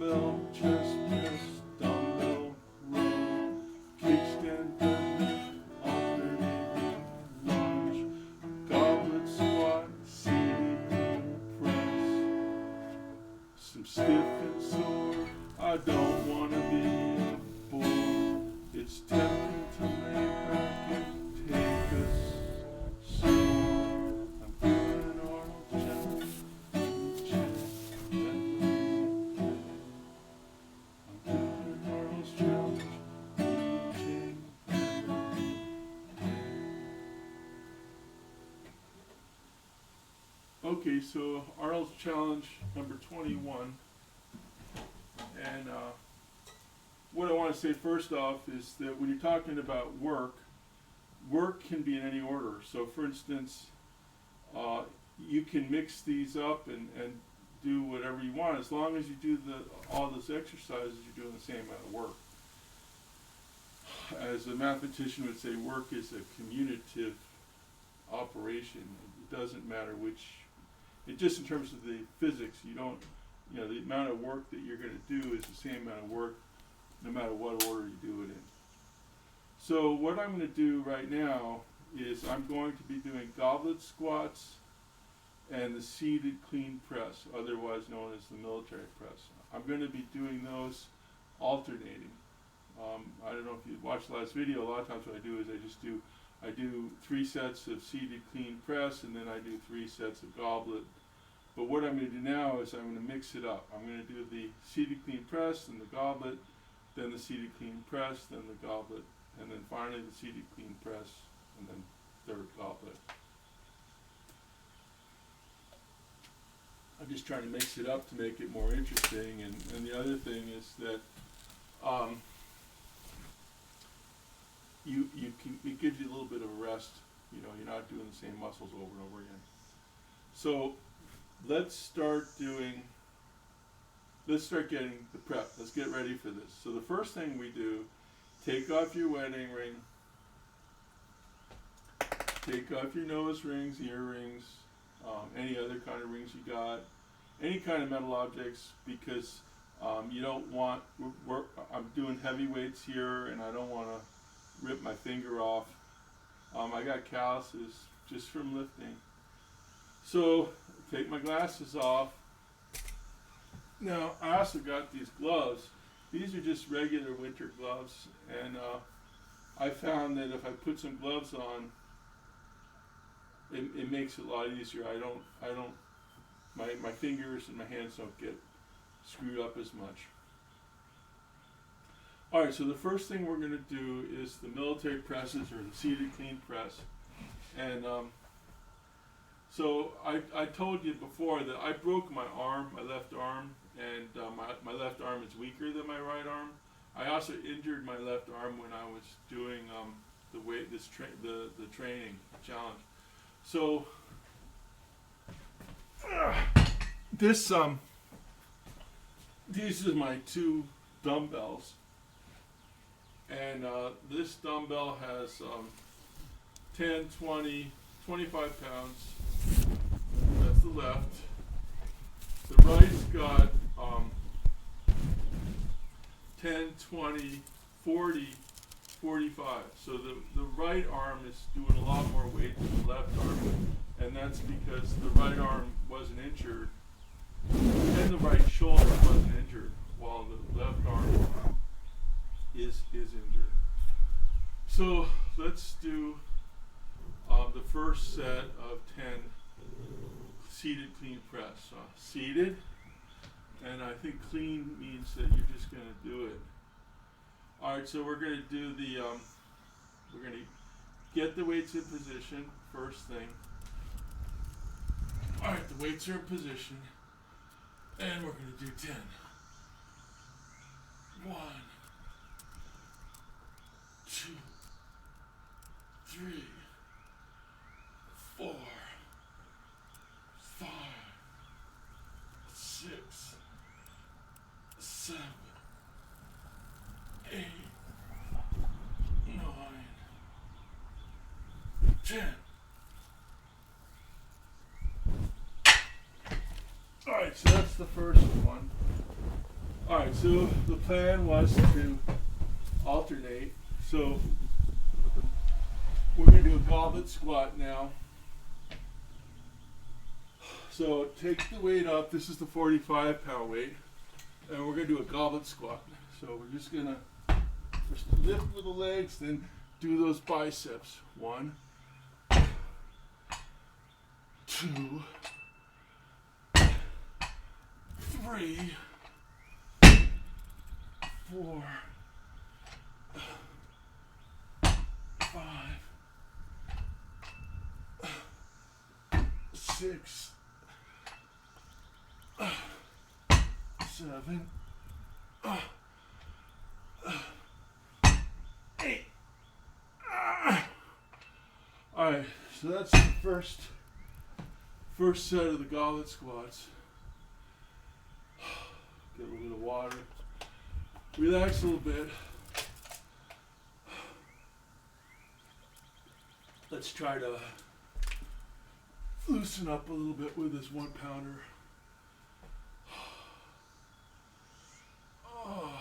dumbbell, chest press, dumbbell, row, kickstand, deadlift, alternating lunge, goblet squat, seated knee press. Some stiff and sore, I don't want to be a bore. It's tempting to lay back and take us slow. I'm doing Arnold challenge, chest, deadlift. I'm doing Arnold's challenge, reaching, okay, so Arnold's challenge number 21. And what I want to say first off is that when you're talking about work can be in any order. So for instance, you can mix these up and do whatever you want. As long as you do all those exercises, you're doing the same amount of work. As a mathematician would say, work is a commutative operation. It doesn't matter which, it just in terms of the physics, the amount of work that you're going to do is the same amount of work no matter what order you do it in. So what I'm going to do right now is I'm going to be doing goblet squats and the seated clean press, otherwise known as the military press. I'm going to be doing those alternating. I don't know if you watched the last video, a lot of times what I do is I do 3 sets of seated clean press and then I do 3 sets of goblet. But what I'm going to do now is I'm going to mix it up. I'm going to do the seated clean press and the goblet, then the seated clean press, then the goblet, and then finally the seated clean press, and then third goblet. I'm just trying to mix it up to make it more interesting. And the other thing is that it gives you a little bit of a rest. You're not doing the same muscles over and over again. So let's start getting the prep. Let's get ready for this. So the first thing we do, take off your wedding ring, take off your nose rings, earrings, any other kind of rings you got, any kind of metal objects, because you don't want, I'm doing heavy weights here and I don't want to rip my finger off. I got calluses just from lifting. So take my glasses off. Now I also got these gloves. These are just regular winter gloves, and I found that if I put some gloves on, it makes it a lot easier. My fingers and my hands don't get screwed up as much. Alright, so the first thing we're going to do is the military presses, or the seated clean press. And so I told you before that I broke my arm, my left arm, and my left arm is weaker than my right arm. I also injured my left arm when I was doing the training challenge. So these are my 2 dumbbells, and this dumbbell has 10, 20, 25 pounds. That's the left. The right's got 10, 20, 40, 45. So the right arm is doing a lot more weight than the left arm, and that's because the right arm wasn't injured and the right shoulder wasn't injured, while the left arm is injured. So let's do the first set of 10 seated clean press. Seated, and I think clean means that you're just going to do it. Alright, so we're going to do we're going to get the weights in position, first thing. Alright, the weights are in position, and we're going to do 10. 1, 2, 3, 4, 5, 6, 7, 8, 9, 10. Alright, so that's the first one. Alright, so the plan was to alternate. So we're going to do a goblet squat now. So take the weight up. This is the 45-pound weight. And we're going to do a goblet squat. So we're just going to first lift with the legs, then do those biceps. 1, 2, 3, 4, 5, 6, 7, 8. Alright, so that's the first set of the goblet squats. Get a little bit of water. Relax a little bit. Let's try to loosen up a little bit with this 1-pounder. I'm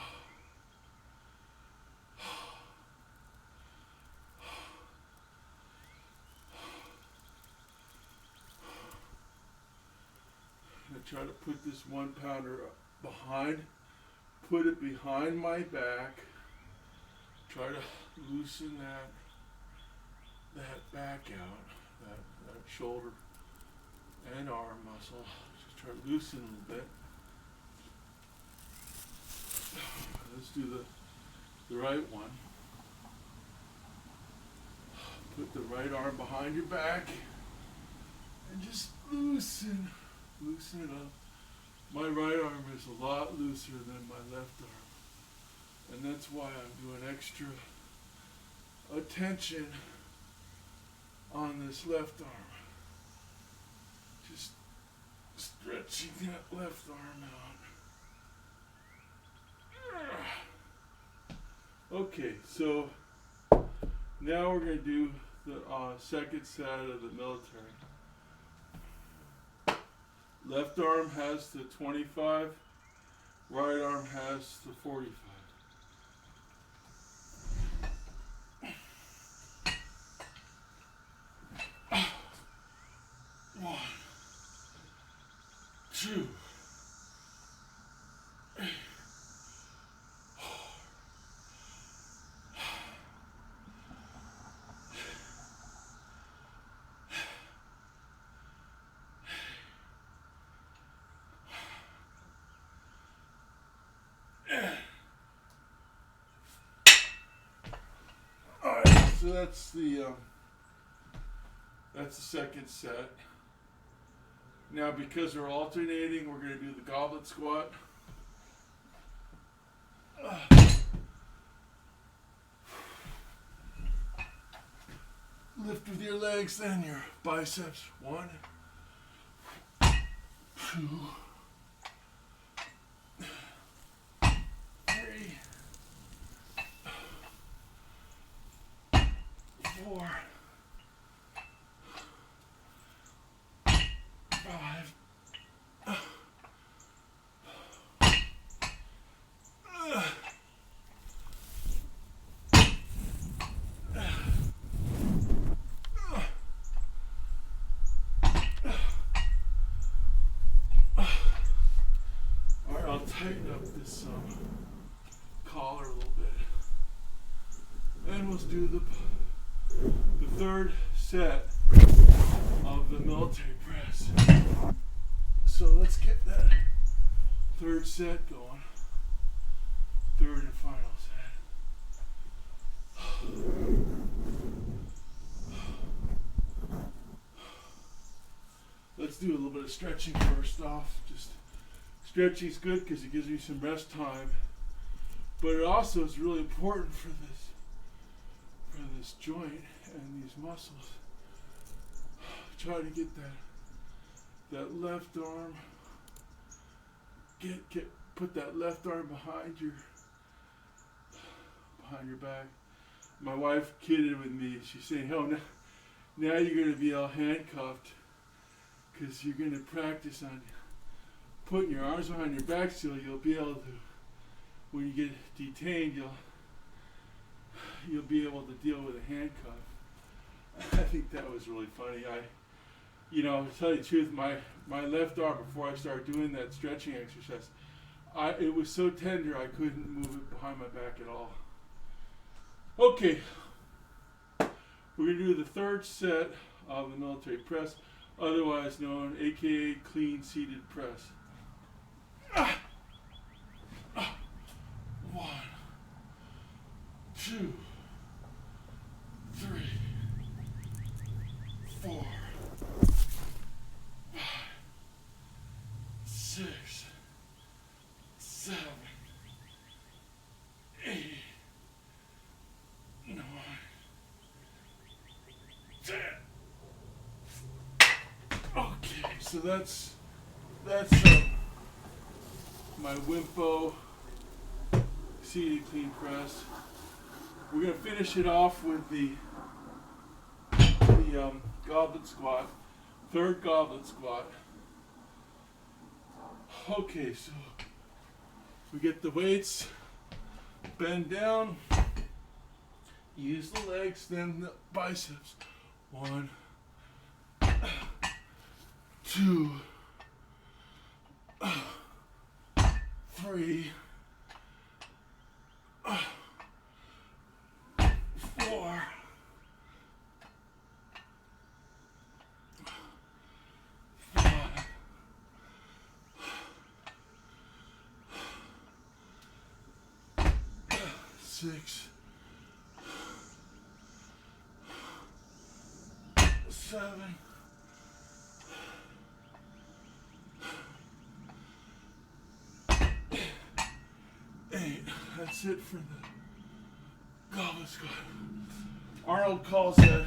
going to try to put this 1-pounder behind, put it behind my back, try to loosen that back out, that shoulder and arm muscle. Just try to loosen a little bit. Let's do the right one. Put the right arm behind your back and just loosen it up. My right arm is a lot looser than my left arm, and that's why I'm doing extra attention on this left arm. Just stretching that left arm out. Okay, so now we're going to do the second set of the military. Left arm has the 25, right arm has the 45. 1, 2, 3. So that's the second set. Now, because we're alternating, we're going to do the goblet squat. Lift with your legs, then your biceps. 1, 2, 3, 4, 5. All right, I'll tighten up this collar a little bit, and we'll do the third set of the military press. So let's get that third set going. Third and final set. Let's do a little bit of stretching first off. Just stretching's good because it gives me some rest time, but it also is really important for this joint and these muscles. Try to get that left arm. Put that left arm behind your back. My wife kidded with me. She's saying, "Hell, now you're going to be all handcuffed because you're going to practice on putting your arms behind your back so you'll be able to when you get detained, you'll be able to deal with a handcuff. I think that was really funny. To tell you the truth, my left arm, before I started doing that stretching exercise, it was so tender I couldn't move it behind my back at all. Okay, we're going to do the third set of the military press, otherwise known, aka clean seated press. 1, 2, 3, 4, 5, 6, 7, 8, 9, 10. Okay, so that's my Wimpo seated clean press. We're gonna finish it off with the goblet squat, third goblet squat. Okay, so we get the weights, bend down, use the legs, then the biceps. 1, 2, 3, 4, 5, 6, 7, 8. That's it for the goblet squat. Arnold calls that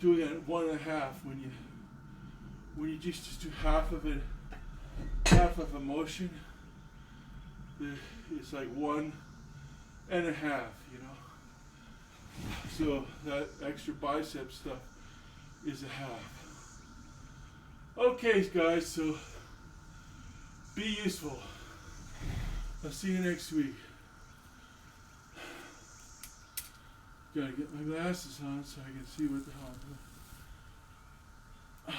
doing it at 1.5 when you just do half of it, half of a motion. It's like 1.5, So that extra bicep stuff is a half. Okay, guys, so be useful. I'll see you next week. Gotta get my glasses on so I can see what the hell I'm doing.